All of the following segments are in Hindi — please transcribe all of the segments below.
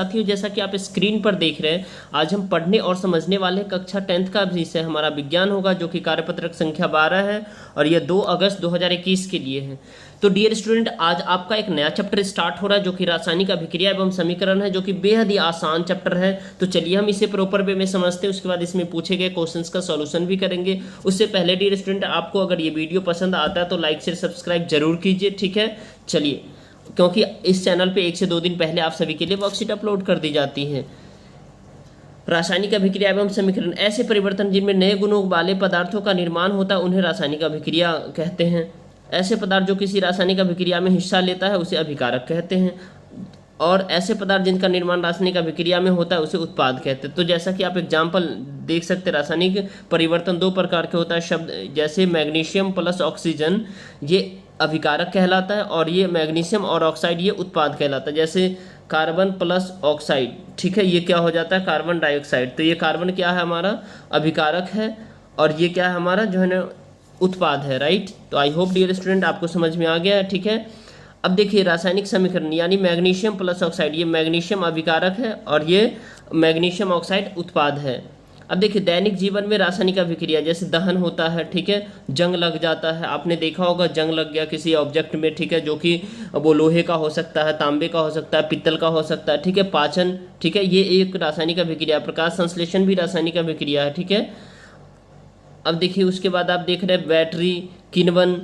साथियों, जैसा कि आप स्क्रीन पर देख रहे हैं, आज हम पढ़ने और समझने वाले कक्षा 10th का विषय हमारा विज्ञान होगा, जो कि कार्यपत्रक संख्या 12 है और यह 2 अगस्त 2021 के लिए है। तो डियर स्टूडेंट, आज आपका एक नया चैप्टर स्टार्ट हो रहा है, जो कि रासायनिक अभिक्रिया एवं समीकरण है, जो कि बेहद ही आसान चैप्टर है। तो चलिए हम इसे प्रॉपर वे में समझते हैं, उसके बाद इसमें पूछे गए क्वेश्चंस का सॉल्यूशन भी करेंगे। उससे पहले डियर स्टूडेंट, आपको अगर ये वीडियो पसंद आता है तो लाइक शेयर सब्सक्राइब जरूर कीजिए, ठीक है। चलिए, क्योंकि इस चैनल पे 1 से 2 दिन पहले आप सभी के लिए वर्कशीट अपलोड कर दी जाती है। रासायनिक अभिक्रिया एवं समीकरण, ऐसे परिवर्तन जिनमें नए गुणों वाले पदार्थों का निर्माण होता है उन्हें रासायनिक अभिक्रिया कहते हैं। ऐसे पदार्थ जो किसी रासायनिक अभिक्रिया में हिस्सा लेता है उसे अभिकारक कहते हैं, और ऐसे पदार्थ जिनका निर्माण रासायनिक अभिक्रिया में होता है उसे उत्पाद कहते हैं। तो जैसा कि आप एग्जाम्पल देख सकते हैं, रासायनिक परिवर्तन 2 प्रकार के होता है। शब्द जैसे मैग्नीशियम प्लस ऑक्सीजन, ये अभिकारक कहलाता है, और ये मैग्नीशियम और ऑक्साइड ये उत्पाद कहलाता है। जैसे कार्बन प्लस ऑक्साइड, ठीक है, ये क्या हो जाता है, कार्बन डाइऑक्साइड। तो ये कार्बन क्या है, हमारा अभिकारक है, और ये क्या है, हमारा जो है ना उत्पाद है, राइट। तो आई होप डियर स्टूडेंट आपको समझ में आ गया है, ठीक है। अब देखिए रासायनिक समीकरण, यानी मैग्नीशियम प्लस ऑक्साइड, ये मैग्नीशियम अभिकारक है और ये मैग्नीशियम ऑक्साइड उत्पाद है। अब देखिए दैनिक जीवन में रासायनिक अभिक्रिया जैसे दहन होता है, ठीक है, जंग लग जाता है, आपने देखा होगा जंग लग गया किसी ऑब्जेक्ट में, ठीक है, जो कि वो लोहे का हो सकता है, तांबे का हो सकता है, पित्तल का हो सकता है, ठीक है, पाचन, ठीक है, ये एक रासायनिक अभिक्रिया। प्रकाश संश्लेषण भी रासायनिक अभिक्रिया है, ठीक है। अब देखिए उसके बाद आप देख रहे हैं बैटरी, किण्वन,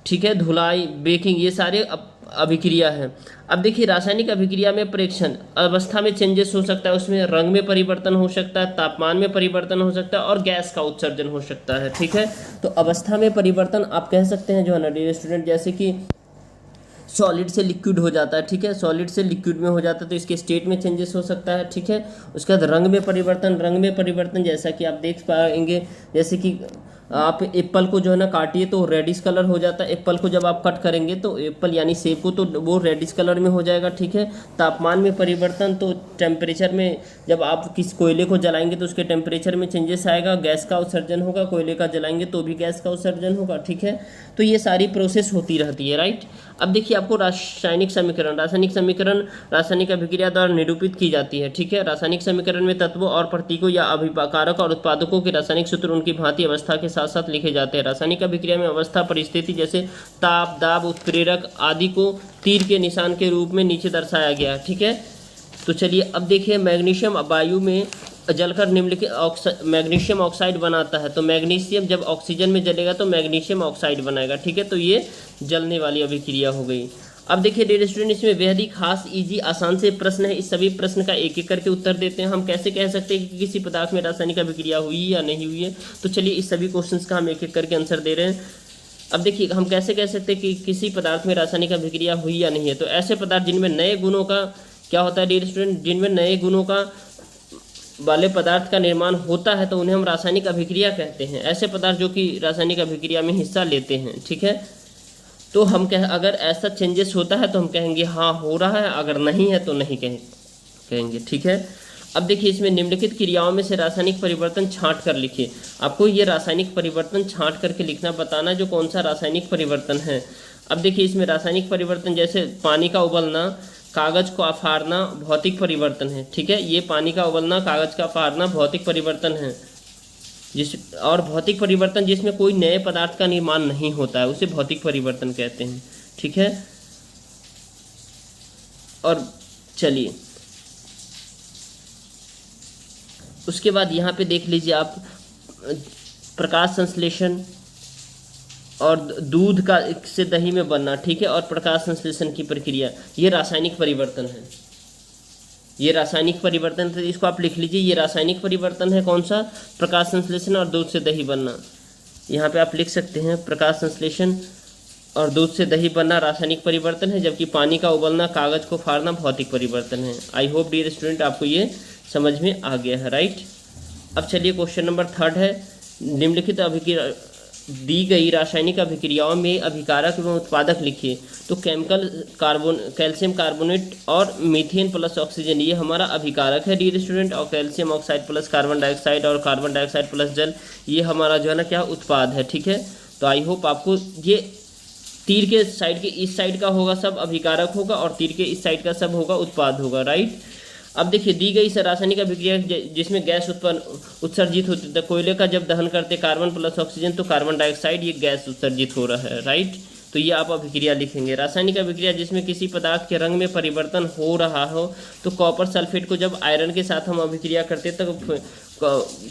ठीक है, धुलाई, बेकिंग, ये सारे अभिक्रिया है। अब देखिए रासायनिक अभिक्रिया में प्रेक्षण अवस्था में चेंजेस हो सकता है, उसमें रंग में परिवर्तन हो सकता है, तापमान में परिवर्तन हो सकता है और गैस का उत्सर्जन हो सकता है, ठीक है। तो अवस्था में परिवर्तन आप कह सकते हैं जो है ना डियर स्टूडेंट, जैसे कि सॉलिड से लिक्विड हो जाता है, ठीक है, सॉलिड से लिक्विड में हो जाता है तो इसके स्टेट में चेंजेस हो सकता है, ठीक है। उसके बाद रंग में परिवर्तन जैसा कि आप देख पाएंगे, जैसे कि आप एप्पल को जो है ना काटिए तो रेडिश कलर हो जाता है। एप्पल को जब आप कट करेंगे तो एप्पल यानी सेब को, तो वो रेडिश कलर में हो जाएगा, ठीक है। तापमान में परिवर्तन, तो टेम्परेचर में जब आप किस कोयले को जलाएंगे तो उसके टेम्परेचर में चेंजेस आएगा, गैस का उत्सर्जन होगा, कोयले का जलाएंगे तो भी गैस का उत्सर्जन होगा, ठीक है। तो ये सारी प्रोसेस होती रहती है, राइट। अब देखिए आपको रासायनिक समीकरण रासायनिक अभिक्रिया द्वारा निरूपित की जाती है, ठीक है। रासायनिक समीकरण में तत्वों और प्रतीकों या अभिकारक और उत्पादकों के रासायनिक सूत्र उनकी भांति अवस्था के साथ साथ लिखे जाते हैं। रासायनिक अभिक्रिया में अवस्था परिस्थिति जैसे ताप, दाब, उत्प्रेरक आदि को तीर के निशान के रूप में नीचे दर्शाया गया है, ठीक है। तो चलिए अब देखिए मैग्नीशियम वायु में जलकर निम्नलिखित मैग्नीशियम ऑक्साइड बनाता है। तो मैग्नीशियम जब ऑक्सीजन में जलेगा तो मैग्नीशियम ऑक्साइड बनाएगा, ठीक है। तो ये जलने वाली अभिक्रिया हो गई। अब देखिए डियर स्टूडेंट, इसमें बेहद ही खास इजी आसान से प्रश्न है। इस सभी प्रश्न का एक एक करके उत्तर देते हैं। हम कैसे कह सकते हैं कि किसी पदार्थ में रासायनिक अभिक्रिया हुई या नहीं हुई है। तो चलिए इस सभी क्वेश्चंस का हम एक एक करके आंसर दे रहे हैं। अब देखिए हम कैसे कह सकते हैं कि किसी पदार्थ में रासायनिक अभिक्रिया हुई या नहीं है। तो ऐसे पदार्थ जिनमें नए गुणों का क्या होता है डियर स्टूडेंट, जिनमें नए गुणों का वाले पदार्थ का निर्माण होता है तो उन्हें हम रासायनिक अभिक्रिया कहते हैं। ऐसे पदार्थ जो कि रासायनिक अभिक्रिया में हिस्सा लेते हैं, ठीक है। तो हम अगर ऐसा चेंजेस होता है तो हम कहेंगे हाँ हो रहा है, अगर नहीं है तो नहीं कहेंगे, ठीक है। अब देखिए इसमें निम्नलिखित क्रियाओं में से रासायनिक परिवर्तन छांट कर लिखिए। आपको ये रासायनिक परिवर्तन छांट करके लिखना, बताना जो कौन सा रासायनिक परिवर्तन है। अब देखिए इसमें रासायनिक परिवर्तन जैसे पानी का उबलना, कागज को फाड़ना भौतिक परिवर्तन है, ठीक है। ये पानी का उबलना, कागज का फाड़ना भौतिक परिवर्तन है। और भौतिक परिवर्तन जिसमें कोई नए पदार्थ का निर्माण नहीं होता है उसे भौतिक परिवर्तन कहते हैं, ठीक है। और चलिए उसके बाद यहाँ पे देख लीजिए आप प्रकाश संश्लेषण और दूध का से दही में बनना, ठीक है, और प्रकाश संश्लेषण की प्रक्रिया, ये रासायनिक परिवर्तन है। ये रासायनिक परिवर्तन, तो इसको आप लिख लीजिए, ये रासायनिक परिवर्तन है कौन सा, प्रकाश संश्लेषण और दूध से दही बनना। यहाँ पे आप लिख सकते हैं प्रकाश संश्लेषण और दूध से दही बनना रासायनिक परिवर्तन है, जबकि पानी का उबलना, कागज को फाड़ना भौतिक परिवर्तन है। आई होप डियर स्टूडेंट आपको ये समझ में आ गया है, राइट। अब चलिए क्वेश्चन नंबर 3 है, निम्नलिखित अभिक्रिया दी गई रासायनिक अभिक्रियाओं में अभिकारक एवं उत्पादक लिखिए। तो कैल्शियम कार्बोनेट और मीथेन प्लस ऑक्सीजन, ये हमारा अभिकारक है डियर स्टूडेंट, और calcium oxide plus carbon dioxide और कार्बन डाइऑक्साइड प्लस जल, ये हमारा जो है ना क्या उत्पाद है, ठीक है। तो आई होप आपको ये तीर के साइड के इस साइड का होगा सब अभिकारक होगा और तीर के इस साइड का सब होगा उत्पाद होगा, राइट। अब देखिए दी गई इस रासायनिक अभिक्रिया जिसमें गैस उत्सर्जित होती है, कोयले का जब दहन करते कार्बन प्लस ऑक्सीजन तो कार्बन डाइऑक्साइड ये गैस उत्सर्जित हो रहा है, राइट। तो ये आप अभिक्रिया लिखेंगे। रासायनिक अभिक्रिया जिसमें किसी पदार्थ के रंग में परिवर्तन हो रहा हो, तो कॉपर सल्फेट को जब आयरन के साथ हम अभिक्रिया करते तो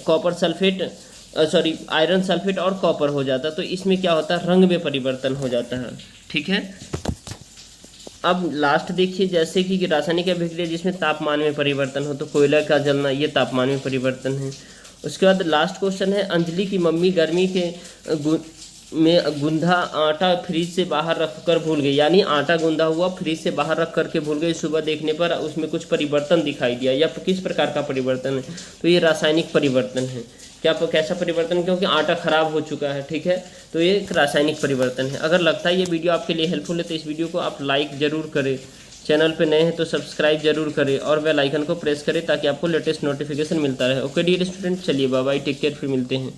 कॉपर सल्फेट आयरन सल्फेट और कॉपर हो जाता, तो इसमें क्या होता है, रंग में परिवर्तन हो जाता है, ठीक है। अब लास्ट देखिए, जैसे कि रासायनिक अभिक्रिया जिसमें तापमान में परिवर्तन हो, तो कोयला का जलना ये तापमान में परिवर्तन है। उसके बाद लास्ट क्वेश्चन है, अंजलि की मम्मी गर्मी के में गुंधा आटा फ्रिज से बाहर रख कर भूल गई, यानी आटा गूंधा हुआ फ्रिज से बाहर रख करके भूल गई। सुबह देखने पर उसमें कुछ परिवर्तन दिखाई दिया, या किस प्रकार का परिवर्तन है, तो ये रासायनिक परिवर्तन है। क्या कैसा परिवर्तन, क्योंकि आटा खराब हो चुका है, ठीक है, तो ये एक रासायनिक परिवर्तन है। अगर लगता है ये वीडियो आपके लिए हेल्पफुल है तो इस वीडियो को आप लाइक ज़रूर करें, चैनल पे नए हैं तो सब्सक्राइब जरूर करें और बेल आइकन को प्रेस करें ताकि आपको लेटेस्ट नोटिफिकेशन मिलता रहे। ओके डियर स्टूडेंट, चलिए बाय बाय, टेक केयर, फिर मिलते हैं।